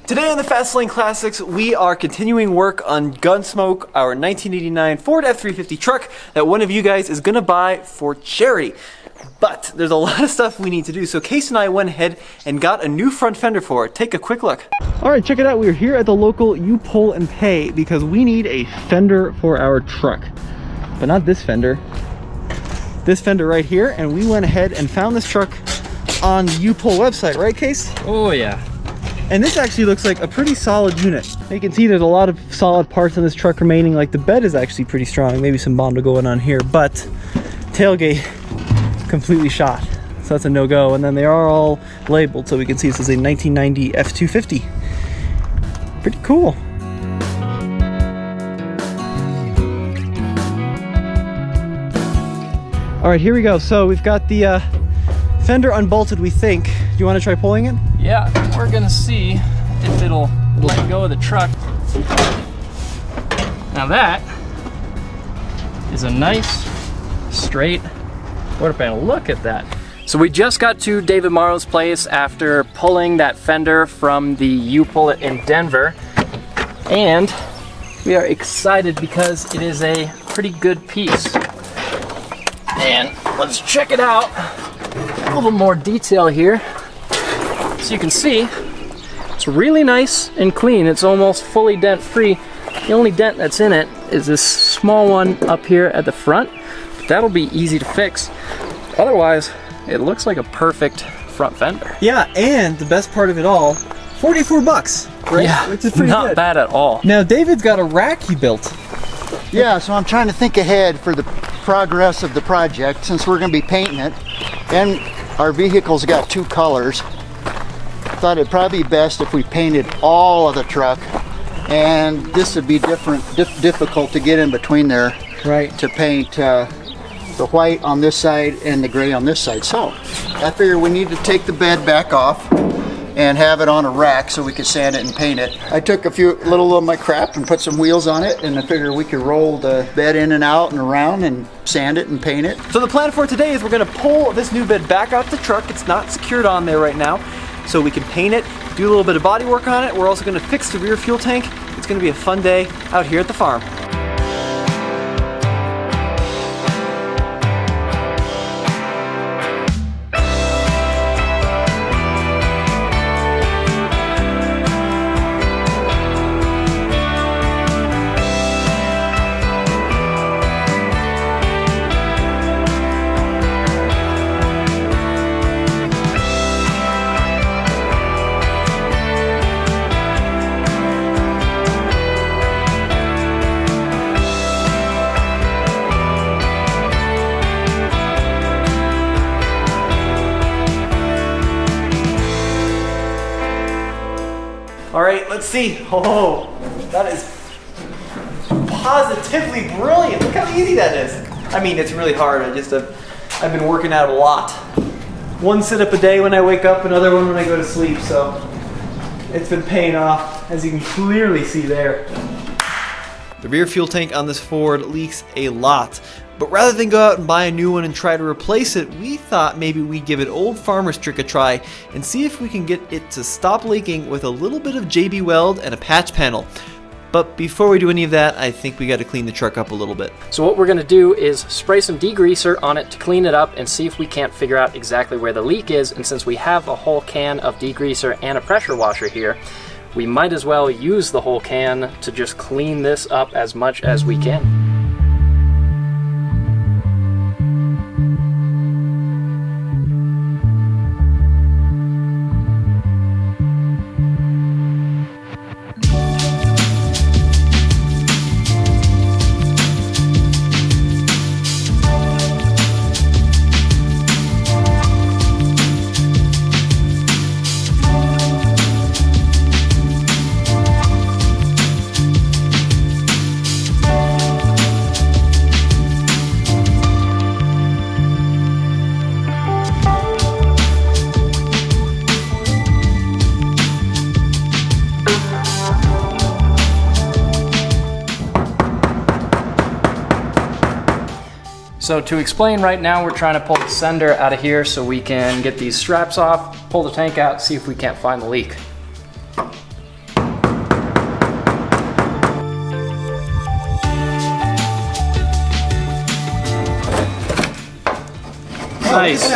Today on the Fast Lane Classics, we are continuing work on Gunsmoke, our 1989 Ford F-350 truck that one of you guys is gonna buy for charity. But there's a lot of stuff we need to do, so Case and I went ahead and got a new front fender for it. Take a quick look. All right, check it out. We're here at the local You Pull and Pay because we need a fender for our truck. But not this fender. This fender right here, and we went ahead and found this truck on the You Pull website, right, Case? Oh yeah. And this actually looks like a pretty solid unit. You can see there's a lot of solid parts on this truck remaining. Like the bed is actually pretty strong. Maybe some Bondo going on here, but tailgate completely shot. So that's a no-go. And then they are all labeled, so we can see this is a 1990 F-250. Pretty cool. All right, here we go. So we've got the fender unbolted, we think. Do you want to try pulling it? Yeah, we're gonna see if it'll let go of the truck. Now that is a nice, straight quarter panel. Look at that. So we just got to David Morrow's place after pulling that fender from the U-Pull in Denver. And we are excited because it is a pretty good piece. And let's check it out. A little more detail here. So you can see, it's really nice and clean. It's almost fully dent free. The only dent that's in it is this small one up here at the front. That'll be easy to fix. Otherwise, it looks like a perfect front fender. Yeah, and the best part of it all, 44 bucks, right? Yeah, which is pretty not good. bad at all. Now David's got a rack he built. Yeah, so I'm trying to think ahead for the progress of the project since we're going to be painting it, and our vehicle's got two colors. Thought it'd probably be best if we painted all of the truck, and this would be difficult to get in between there, right? To paint the white on this side and the gray on this side. So I figure we need to take the bed back off and have it on a rack so we could sand it and paint it. I took a little of my crap and put some wheels on it, and I figured we could roll the bed in and out and around and sand it and paint it. So the plan for today is we're gonna pull this new bed back out the truck. It's not secured on there right now, so we can paint it, do a little bit of body work on it. We're also gonna fix the rear fuel tank. It's gonna be a fun day out here at the farm. All right, let's see. Oh, that is positively brilliant. Look how easy that is. I mean, it's really hard. I've been working out a lot. One sit-up a day when I wake up, another one when I go to sleep, so it's been paying off, as you can clearly see there. The rear fuel tank on this Ford leaks a lot. But rather than go out and buy a new one and try to replace it, we thought maybe we'd give it old farmer's trick a try and see if we can get it to stop leaking with a little bit of JB Weld and a patch panel. But before we do any of that, I think we got to clean the truck up a little bit. So what we're going to do is spray some degreaser on it to clean it up and see if we can't figure out exactly where the leak is. And since we have a whole can of degreaser and a pressure washer here, we might as well use the whole can to just clean this up as much as we can. So to explain, right now we're trying to pull the sender out of here so we can get these straps off, pull the tank out, see if we can't find the leak. Nice.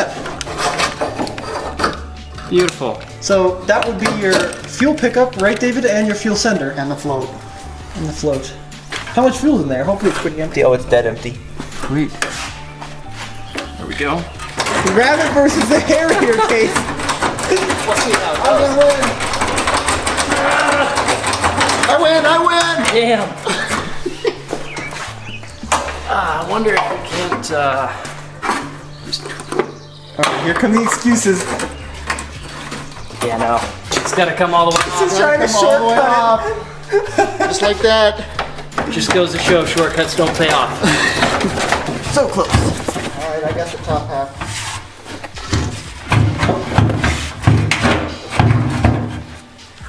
Beautiful. So that would be your fuel pickup, right, David, and your fuel sender. And the float. And the float. How much fuel's in there? Hopefully it's pretty empty. Oh, it's dead empty. Sweet. There we go. The rabbit versus the hare here, Case. Let's see how it I'm goes. gonna win. I win. Damn. I wonder if we can't, Alright, here come the excuses. yeah, no. It's gotta come all the way Just off. trying to Come all the way shortcut off. Just like that. Just goes to show shortcuts don't pay off. it. So close. All right, I got the top half.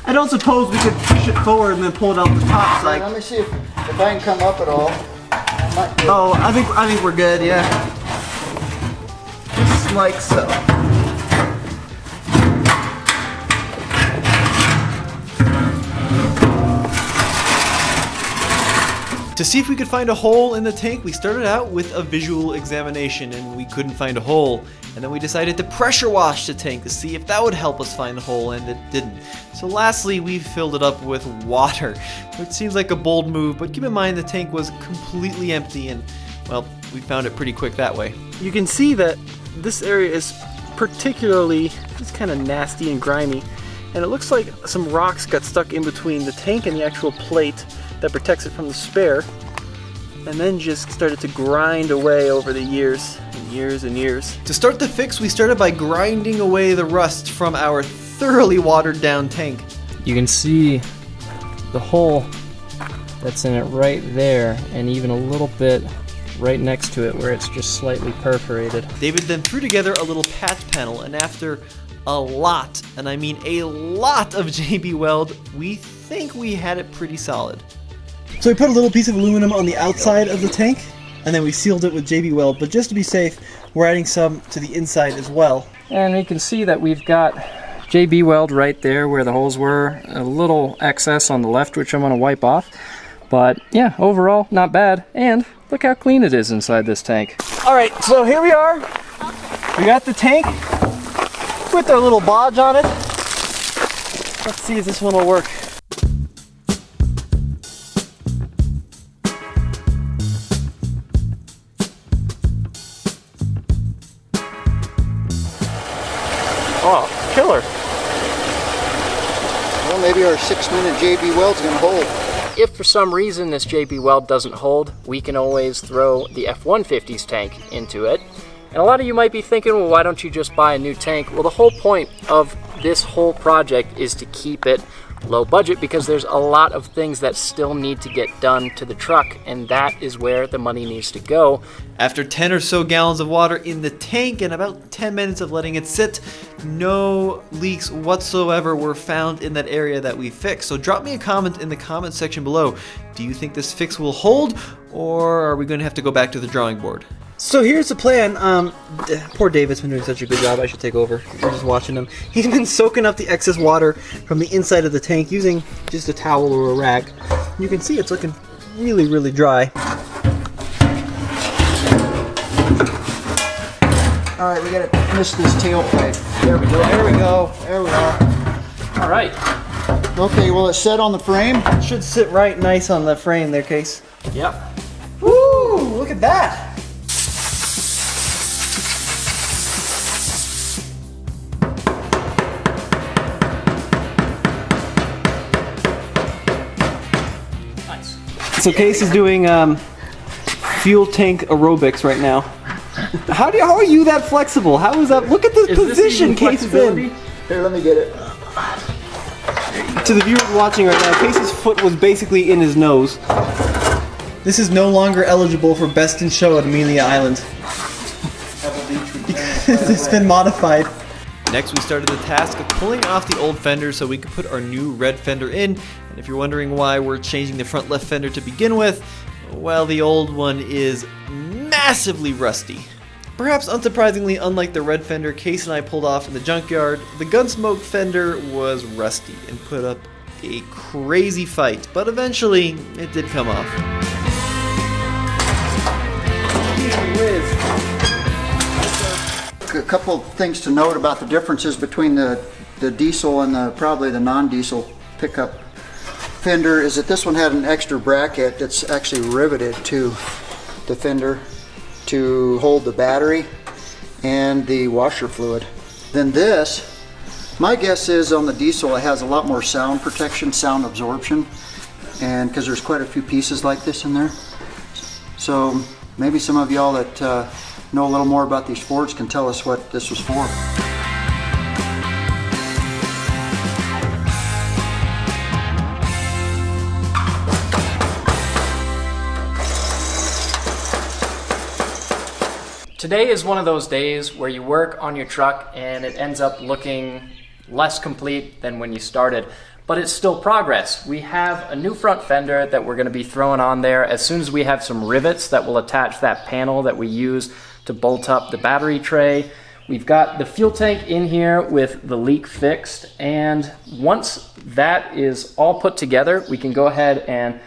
I don't suppose we could push it forward and then pull it out the top. All right, let me see if I can come up at all. I might be- Oh, I think we're good. Yeah. Just like so. To see if we could find a hole in the tank, we started out with a visual examination and we couldn't find a hole. And then we decided to pressure wash the tank to see if that would help us find a hole, and it didn't. So lastly, we filled it up with water, which seems like a bold move, but keep in mind the tank was completely empty and, well, we found it pretty quick that way. You can see that this area is particularly just kind of nasty and grimy, and it looks like some rocks got stuck in between the tank and the actual plate that protects it from the spare, and then just started to grind away over the years and years and years. To start the fix, we started by grinding away the rust from our thoroughly watered down tank. You can see the hole that's in it right there, and even a little bit right next to it where it's just slightly perforated. David then threw together a little patch panel, and after a lot, and I mean a lot of JB Weld, we think we had it pretty solid. So we put a little piece of aluminum on the outside of the tank, and then we sealed it with JB Weld, but just to be safe, we're adding some to the inside as well. And we can see that we've got JB Weld right there where the holes were, a little excess on the left which I'm going to wipe off, but yeah, overall not bad, and look how clean it is inside this tank. Alright, so here we are. We got the tank with our little bodge on it. Let's see if this one will work. Oh, killer. Well, maybe our 6-minute JB Weld's gonna hold. If for some reason this JB Weld doesn't hold, we can always throw the F-150's tank into it. And a lot of you might be thinking, well, why don't you just buy a new tank? Well, the whole point of this whole project is to keep it low budget because there's a lot of things that still need to get done to the truck, and that is where the money needs to go. After 10 or so gallons of water in the tank and about 10 minutes of letting it sit, no leaks whatsoever were found in that area that we fixed. So drop me a comment in the comment section below. Do you think this fix will hold, or are we going to have to go back to the drawing board? So here's the plan. Poor David's been doing such a good job. I should take over. We're just watching him. He's been soaking up the excess water from the inside of the tank using just a towel or a rag. You can see it's looking really, really dry. All right, we gotta miss this tailpipe. There we go. There we go. There we are. All right. Okay, well, it's set on the frame. It should sit right nice on the frame there, Case. Yep. Woo! Look at that! Nice. So Case is doing fuel tank aerobics right now. How are you that flexible? How is that? Look at the position Case is in. Here, let me get it. To the viewers watching right now, Case's foot was basically in his nose. This is no longer eligible for Best in Show at Amelia Island. It's been modified. Next, we started the task of pulling off the old fender so we could put our new red fender in. And if you're wondering why we're changing the front left fender to begin with, well, the old one is massive massively rusty. Perhaps unsurprisingly, unlike the red fender Case and I pulled off in the junkyard, the Gunsmoke fender was rusty and put up a crazy fight, but eventually it did come off. A couple things to note about the differences between the diesel and probably the non-diesel pickup fender is that this one had an extra bracket that's actually riveted to the fender to hold the battery and the washer fluid. Then this, my guess is on the diesel it has a lot more sound protection, sound absorption, and because there's quite a few pieces like this in there. So maybe some of y'all that know a little more about these Fords can tell us what this was for. Today is one of those days where you work on your truck and it ends up looking less complete than when you started, but it's still progress. We have a new front fender that we're going to be throwing on there as soon as we have some rivets that will attach that panel that we use to bolt up the battery tray. We've got the fuel tank in here with the leak fixed, and once that is all put together, we can go ahead and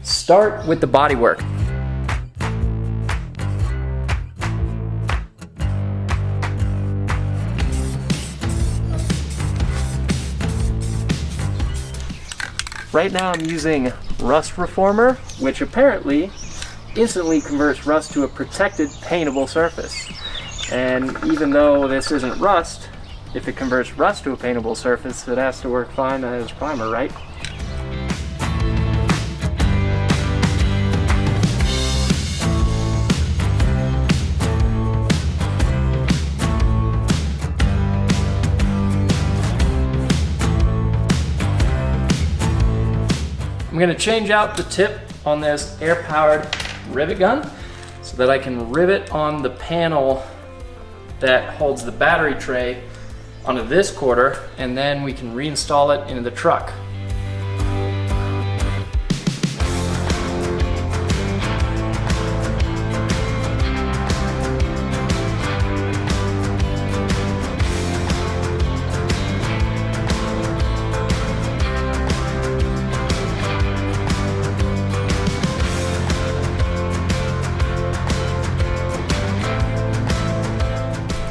start with the bodywork. Right now I'm using Rust Reformer, which apparently instantly converts rust to a protected paintable surface. And even though this isn't rust, if it converts rust to a paintable surface, it has to work fine as primer, right? I'm going to change out the tip on this air-powered rivet gun so that I can rivet on the panel that holds the battery tray onto this quarter, and then we can reinstall it into the truck.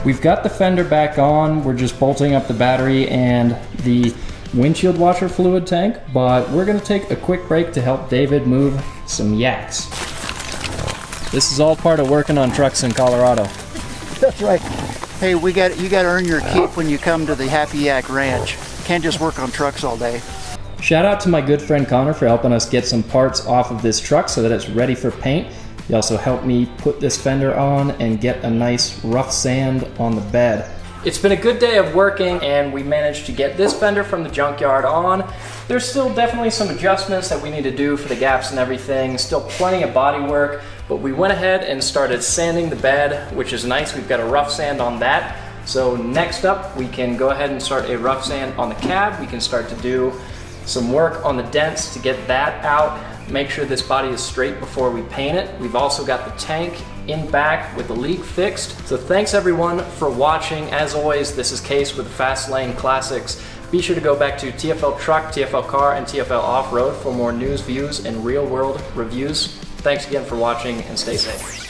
We've got the fender back on. We're just bolting up the battery and the windshield washer fluid tank, but we're gonna take a quick break to help David move some yaks. This is all part of working on trucks in Colorado. That's right. Hey, you got to earn your keep when you come to the Happy Yak Ranch. Can't just work on trucks all day. Shout out to my good friend Connor for helping us get some parts off of this truck so that it's ready for paint. He also helped me put this fender on and get a nice rough sand on the bed. It's been a good day of working, and we managed to get this fender from the junkyard on. There's still definitely some adjustments that we need to do for the gaps and everything. Still plenty of body work, but we went ahead and started sanding the bed, which is nice. We've got a rough sand on that. So next up, we can go ahead and start a rough sand on the cab. We can start to do some work on the dents to get that out. Make sure this body is straight before we paint it. We've also got the tank in back with the leak fixed. So thanks everyone for watching. As always, this is Case with the Fast Lane Classics. Be sure to go back to TFL Truck, TFL Car, and TFL Off-Road for more news, views, and real-world reviews. Thanks again for watching, and stay safe.